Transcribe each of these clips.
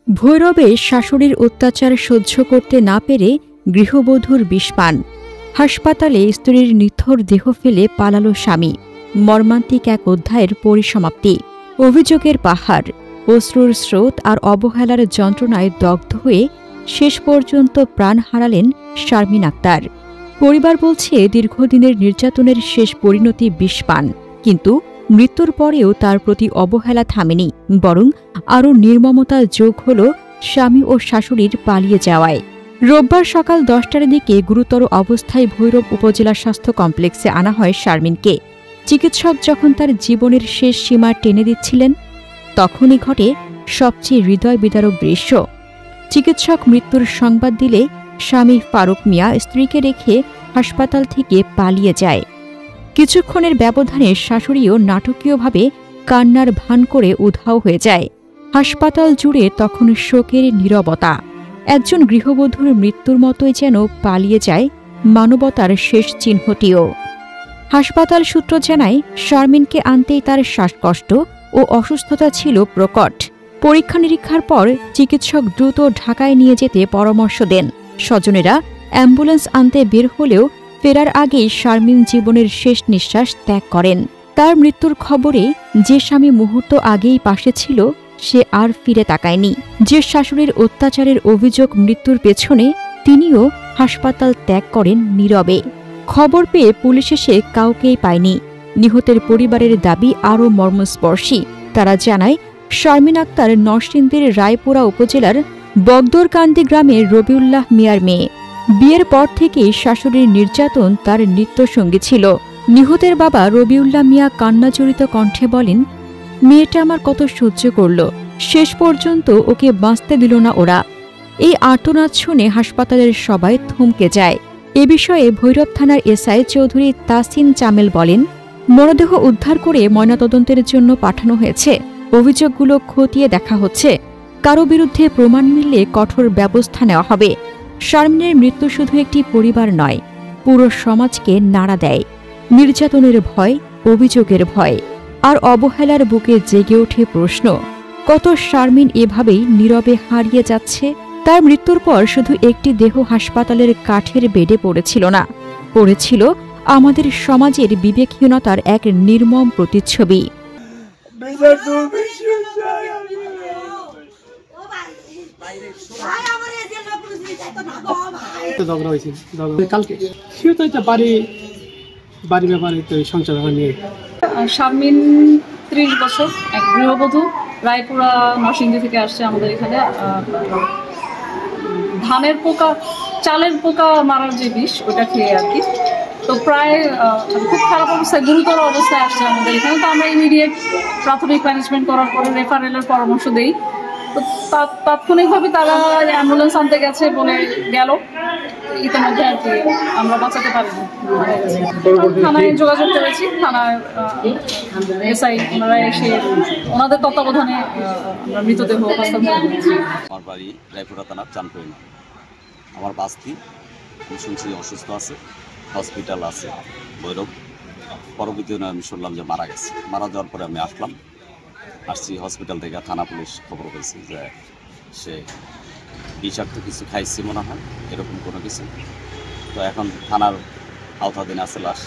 ভৈরবে শাশুড়ির অত্যাচার সহ্য করতে না পেরে গৃহবধূর বিষপান। হাসপাতালে স্ত্রীর নিথর দেহ ফেলে পালালো স্বামী। মর্মান্তিক এক অধ্যায়ের পরিসমাপ্তি। অভিযোগের পাহাড়, অশ্রুর স্রোত আর অবহেলার যন্ত্রণায় দগ্ধ হয়ে শেষ পর্যন্ত প্রাণ হারালেন শারমিন আক্তার। পরিবার বলছে দীর্ঘদিনের নির্যাতনের শেষ পরিণতি বিষপান, কিন্তু মৃত্যুর পরেও তার প্রতি অবহেলা থামেনি, বরং আরও নির্মমতা যোগ হল স্বামী ও শাশুড়ির পালিয়ে যাওয়ায়। রোববার সকাল 10টার দিকে গুরুতর অবস্থায় ভৈরব উপজেলা স্বাস্থ্য কমপ্লেক্সে আনা হয় শারমিনকে। চিকিৎসক যখন তার জীবনের শেষ সীমা টেনে দিচ্ছিলেন, তখনই ঘটে সবচেয়ে হৃদয় বিদারক দৃশ্য। চিকিৎসক মৃত্যুর সংবাদ দিলে স্বামী ফারুক মিয়া স্ত্রীকে রেখে হাসপাতাল থেকে পালিয়ে যায়। কিছুক্ষণের ব্যবধানে শাশুড়িও নাটকীয়ভাবে কান্নার ভান করে উধাও হয়ে যায়। হাসপাতাল জুড়ে তখন শোকের নীরবতা। একজন গৃহবধূর মৃত্যুর মতোই যেন পালিয়ে যায় মানবতার শেষ চিহ্নটিও। হাসপাতাল সূত্র জানায়, শারমিনকে আনতেই তার শ্বাসকষ্ট ও অসুস্থতা ছিল প্রকট। পরীক্ষা নিরীক্ষার পর চিকিৎসক দ্রুত ঢাকায় নিয়ে যেতে পরামর্শ দেন। স্বজনেরা অ্যাম্বুলেন্স আনতে বের হলেও ফেরার আগেই শারমিন জীবনের শেষ নিঃশ্বাস ত্যাগ করেন। তার মৃত্যুর খবরে যে স্বামী মুহূর্ত আগেই পাশে ছিল, সে আর ফিরে তাকায়নি। যে শাশুড়ির অত্যাচারের অভিযোগ মৃত্যুর পেছনে, তিনিও হাসপাতাল ত্যাগ করেন নীরবে। খবর পেয়ে পুলিশ এসে কাউকেই পায়নি। নিহতের পরিবারের দাবি আরও মর্মস্পর্শী। তারা জানায়, শারমিন আক্তার নরসিংদীর রায়পুরা উপজেলার বগদরকান্দি গ্রামের রবিউল্লাহ মিয়ার মেয়ে। বিয়ের পর থেকেই শাশুড়ির নির্যাতন তার নিত্যসঙ্গী ছিল। নিহতের বাবা রবিউল্লাহ মিয়া কান্নাজড়িত কণ্ঠে বলেন, মেয়েটা আমার কত সহ্য করল, শেষ পর্যন্ত ওকে বাঁচতে দিল না ওরা। এই আর্তনাদ শুনে হাসপাতালের সবাই থমকে যায়। এ বিষয়ে ভৈরব থানার এসআই চৌধুরী তাসিন চামেল বলেন, মরদেহ উদ্ধার করে ময়নাতদন্তের জন্য পাঠানো হয়েছে। অভিযোগগুলো খতিয়ে দেখা হচ্ছে। কারো বিরুদ্ধে প্রমাণ মিললে কঠোর ব্যবস্থা নেওয়া হবে। শারমিনের মৃত্যু শুধু একটি পরিবার নয়, পুরো সমাজকে নাড়া দেয়। নির্যাতনের ভয়, অভিযোগের ভয় আর অবহেলার বুকে জেগে ওঠে প্রশ্ন, কত শারমিন এভাবেই নীরবে হারিয়ে যাচ্ছে। তার মৃত্যুর পর শুধু একটি দেহ হাসপাতালের কাঠের বেডে পড়েছিল না, পড়েছিল আমাদের সমাজের বিবেকহীনতার এক নির্মম প্রতিচ্ছবি। শারমিন 30 বছর, এক গৃহবধূ, রায়পুরা নরসিংদী থেকে আসছে আমাদের এখানে। ধানের পোকা, চালের পোকা মারার যে বিষ, ওটা খেয়ে আর কি। তো প্রায় খুব খারাপ অবস্থায়, গুরুতর অবস্থায় আসছে আমাদের এখানে। তো আমরা ইমিডিয়েট প্রাথমিক ম্যানেজমেন্ট করার পরে রেফারেলের পরামর্শ দেই। তো তাৎক্ষণিকভাবে তারা অ্যাম্বুলেন্স আনতে গেছে বলে গেল, ইতিমধ্যে আর কি আমরা বাঁচাতে পারিনি। থানায় যোগাযোগ করেছি, থানায় এসআই ওনারা এসে ওনাদের তত্ত্বাবধানে আমরা মৃতদেহ হস্তান্তর করেছি। আমার বাড়ি রায়পুরা থানার চানপুরি। আমার বাস্তি, আমি শুনছি অসুস্থ আছে, হসপিটাল আছে ভৈরব। পরবর্তীতে আমি শুনলাম যে মারা গেছে। মারা যাওয়ার পরে আমি আসছি হসপিটাল থেকে। থানা পুলিশ খবর পেয়েছি যে সে বিষাক্ত কিছু খাইছে মনে হয়, এরকম কোনো কিছু। তো এখন থানার আওতাধীন আছে লাশ।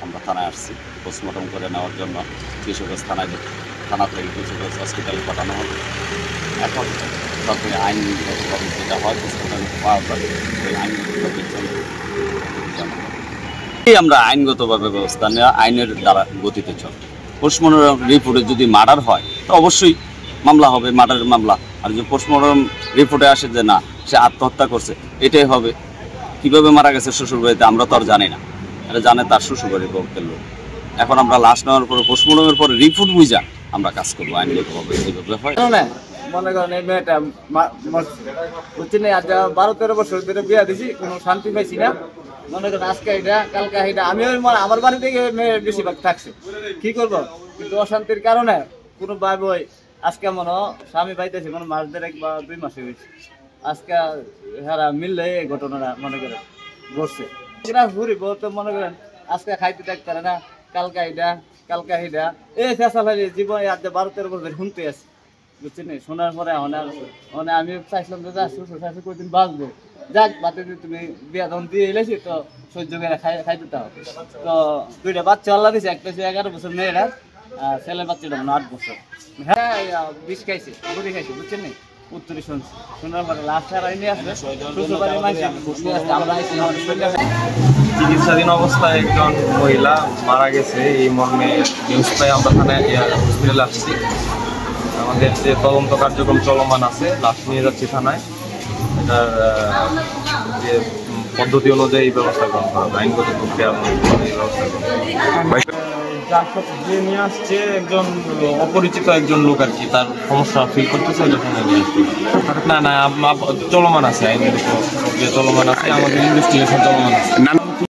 আমরা থানায় আসছি পোস্টমর্টম করে নেওয়ার জন্য। কিশোরগঞ্জ থানা থেকে কিশোরগঞ্জ হসপিটালে পাঠানো হবে। এখন তারপরে আইনগতভাবে যেটা হয় পোস্টমর্টম পাওয়া যাবে, ওই আইনগতভাবে আমরা আইনগতভাবে ব্যবস্থা নেওয়া, আইনের দ্বারা গতিতে চলে। পোস্টমর্টম রিপোর্টে যদি মার্ডার হয় তো অবশ্যই মামলা হবে, মার্ডারের মামলা। আর যদি পোস্টমর্টম রিপোর্টে আসে যে না, সে আত্মহত্যা করছে, এটাই হবে। কীভাবে মারা গেছে শ্বশুরবাড়িতে আমরা তো আর জানি না, এটা জানে তার শ্বশুরবাড়ির পক্ষের লোক। এখন আমরা লাশ নেওয়ার পরে পোস্টমর্টমের পরে রিপোর্ট বুঝা আমরা কাজ করবো আইনগতভাবে। এইভাবে হয়। মনে করেন এই মেয়েটা বুঝছি না, আজ 12-13 বছর ধরে বিয়া দিছি, কোনো শান্তি পাইছি না। মনে করেন আজকে এটা, কালকে এটা। আমি আমার বাড়ি থেকে মেয়ে বেশিরভাগ থাকছে, কি করবো? কিন্তু অশান্তির কারণে কোনো ভাই বই আজকে মনে স্বামী পাইতেছে কোনো মাস 1.5 বা 2 মাস হয়েছে। আজকে হারা মিললে এই ঘটনাটা মনে করেন ঘটছে। ঘুরি বলতে মনে করেন আজকে খাইতে থাকতে পারে না, কালকা এটা, কালকা এটা। এই ফেসাল জীবন 12-13 বছর শুনতে আছে। বুঝছেন শোনার পরে মানে আমি চাইছিলাম যে শ্বশুর কদিন বাঁচবো, যাক বাতে তুমি বিয়া যখন দিয়ে এলেছি তো সহ্য করে খাই দিতে হবে। তো 2টা বাচ্চা আল্লাহ দিয়েছে, একটা হচ্ছে 11 বছর মেয়েরা, আর ছেলের বাচ্চাটা 8 বছর। হ্যাঁ বিষ খাইছে, গুড়ি খাইছে, বুঝছেন নি উত্তরে শুনছি। শোনার পরে লাস্ট আর আইনি আসলে শ্বশুরবাড়ির মাইসে আমরা আইসি আমাদের শরীরে। চিকিৎসাধীন অবস্থায় একজন মহিলা মারা গেছে, এই মর্মে নিউজ পাই আমরা থানায় হসপিটালে আসছি। আমাদের যে তদন্ত কার্যক্রম চলমান আছে, লাশ নিয়ে যাচ্ছি থানায়। এটার যে পদ্ধতি অনুযায়ী ব্যবস্থা গ্রহণ করা হবে, আইনগত প্রক্রিয়া অনুযায়ী ব্যবস্থা গ্রহণ করা হবে। যে নিয়ে আসছে একজন অপরিচিত একজন লোক আর কি, তার সমস্যা ফিল করতেছে, এটা থানায় নিয়ে আসছে। না চলমান আছে, আইনগত প্রক্রিয়া চলমান আছে, আমাদের ইনভেস্টিগেশন চলমান আছে।